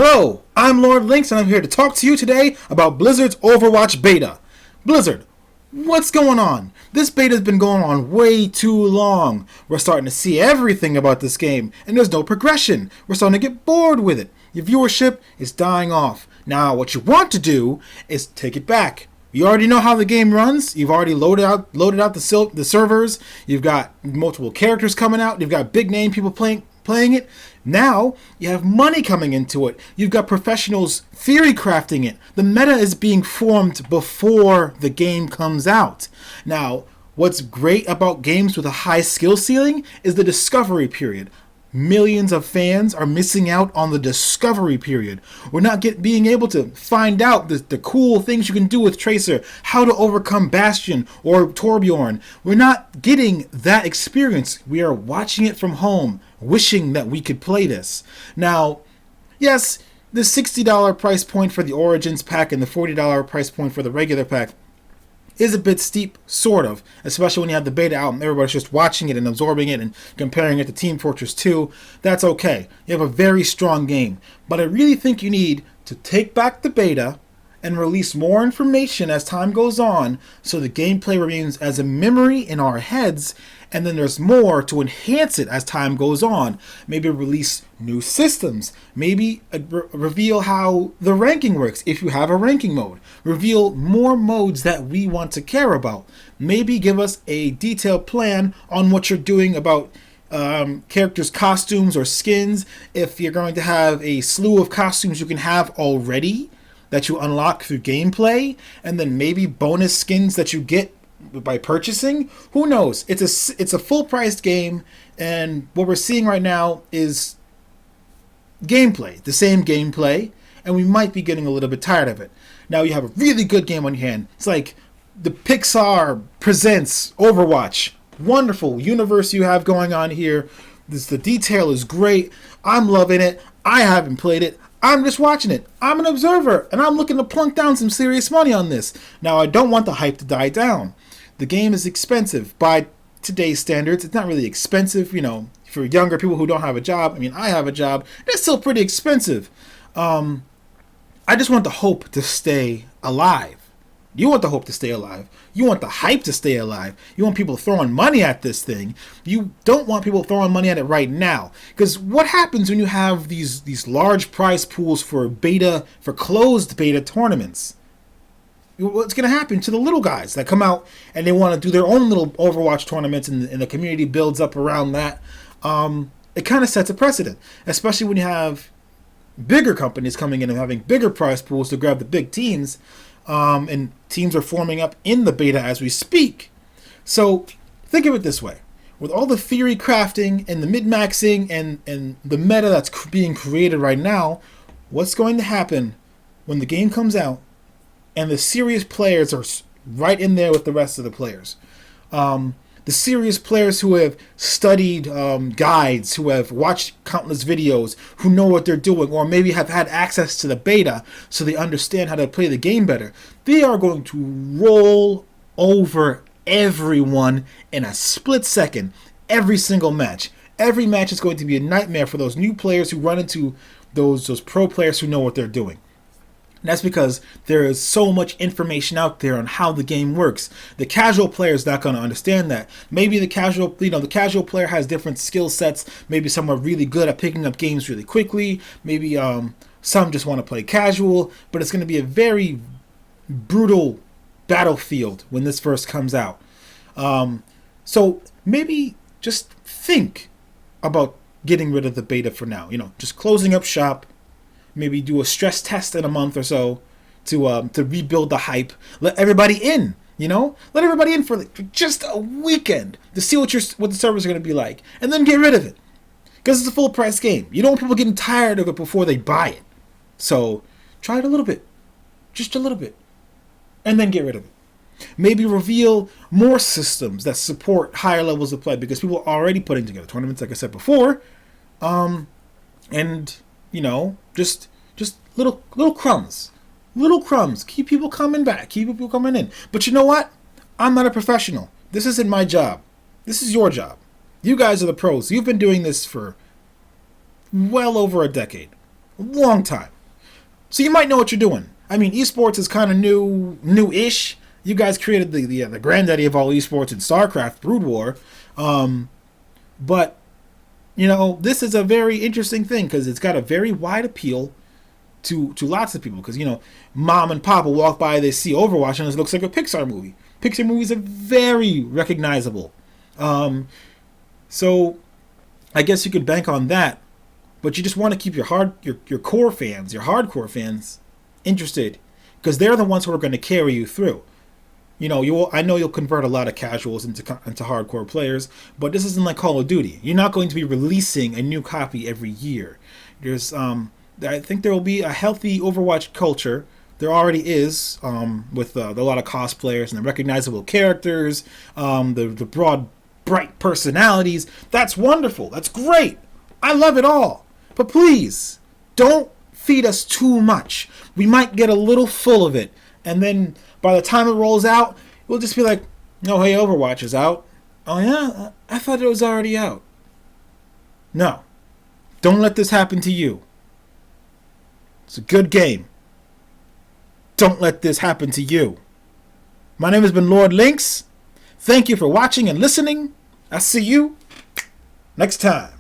Hello, I'm Lord Lynx and I'm here to talk to you today about Blizzard's Overwatch Beta. Blizzard, what's going on? This beta's been going on way too long. We're starting to see everything about this game and there's no progression. We're starting to get bored with it. Your viewership is dying off. Now what you want to do is take it back. You already know how the game runs. You've already loaded out the servers. You've got multiple characters coming out. You've got big name people playing it. Now you have money coming into it. You've got professionals theory crafting it. The meta is being formed before the game comes out. Now, what's great about games with a high skill ceiling is the discovery period. Millions of fans are missing out on the discovery period. We're not being able to find out the cool things you can do with Tracer, how to overcome Bastion or Torbjorn. We're not getting that experience. We are watching it from home, wishing that we could play this. Now, yes, the $60 price point for the Origins pack and the $40 price point for the regular pack is a bit steep, sort of, especially when you have the beta out and everybody's just watching it and absorbing it and comparing it to Team Fortress 2. That's okay. You have a very strong game. But I really think you need to take back the beta and release more information as time goes on so the gameplay remains as a memory in our heads, and then there's more to enhance it as time goes on. Maybe release new systems. Maybe reveal how the ranking works if you have a ranking mode. Reveal more modes that we want to care about. Maybe give us a detailed plan on what you're doing about characters' costumes or skins. If you're going to have a slew of costumes you can have already that you unlock through gameplay, and then maybe bonus skins that you get by purchasing. Who knows? It's a full-priced game, and what we're seeing right now is gameplay, the same gameplay, and we might be getting a little bit tired of it. Now you have a really good game on your hand. It's like the Pixar presents Overwatch. Wonderful universe you have going on here. The detail is great. I'm loving it. I haven't played it. I'm just watching it. I'm an observer, and I'm looking to plunk down some serious money on this. Now, I don't want the hype to die down. The game is expensive by today's standards. It's not really expensive, for younger people who don't have a job. I mean, I have a job. It's still pretty expensive. I just want the hope to stay alive. You want the hope to stay alive. You want the hype to stay alive. You want people throwing money at this thing. You don't want people throwing money at it right now. Because what happens when you have these large prize pools for closed beta tournaments? What's going to happen to the little guys that come out and they want to do their own little Overwatch tournaments and the community builds up around that? It kind of sets a precedent, especially when you have bigger companies coming in and having bigger prize pools to grab the big teams. And teams are forming up in the beta as we speak. So think of it this way. With all the theory crafting and the min-maxing and the meta that's being created right now, what's going to happen when the game comes out and the serious players are right in there with the rest of the players? The serious players who have studied guides, who have watched countless videos, who know what they're doing, or maybe have had access to the beta so they understand how to play the game better, they are going to roll over everyone in a split second, every single match. Every match is going to be a nightmare for those new players who run into those pro players who know what they're doing. And that's because there is so much information out there on how the game works. The casual player is not going to understand that. Maybe the casual player has different skill sets. Maybe some are really good at picking up games really quickly. Maybe some just want to play casual. But it's going to be a very brutal battlefield when this first comes out. So maybe just think about getting rid of the beta for now. Just closing up shop. Maybe do a stress test in a month or so to rebuild the hype. Let everybody in, Let everybody in for just a weekend to see what the servers are going to be like. And then get rid of it. Because it's a full price game. You don't want people getting tired of it before they buy it. So try it a little bit. Just a little bit. And then get rid of it. Maybe reveal more systems that support higher levels of play. Because people are already putting together tournaments, like I said before. Just little crumbs. Little crumbs. Keep people coming back. Keep people coming in. But you know what? I'm not a professional. This isn't my job. This is your job. You guys are the pros. You've been doing this for well over a decade. A long time. So you might know what you're doing. I mean, esports is kind of new-ish. You guys created the granddaddy of all esports in StarCraft, Brood War. But, this is a very interesting thing because it's got a very wide appeal to lots of people. Because, mom and pop will walk by, they see Overwatch, and it looks like a Pixar movie. Pixar movies are very recognizable. So I guess you could bank on that. But you just want to keep your core fans, your hardcore fans, interested, because they're the ones who are going to carry you through. I know you'll convert a lot of casuals into hardcore players, but this isn't like Call of Duty. You're not going to be releasing a new copy every year. I think there will be a healthy Overwatch culture. There already is, with a lot of cosplayers and the recognizable characters, the broad, bright personalities. That's wonderful. That's great. I love it all. But please, don't feed us too much. We might get a little full of it, and then by the time it rolls out, we'll just be like, "Oh, hey, Overwatch is out." "Oh yeah, I thought it was already out." No, don't let this happen to you. It's a good game. Don't let this happen to you. My name has been Lord Lynx. Thank you for watching and listening. I'll see you next time.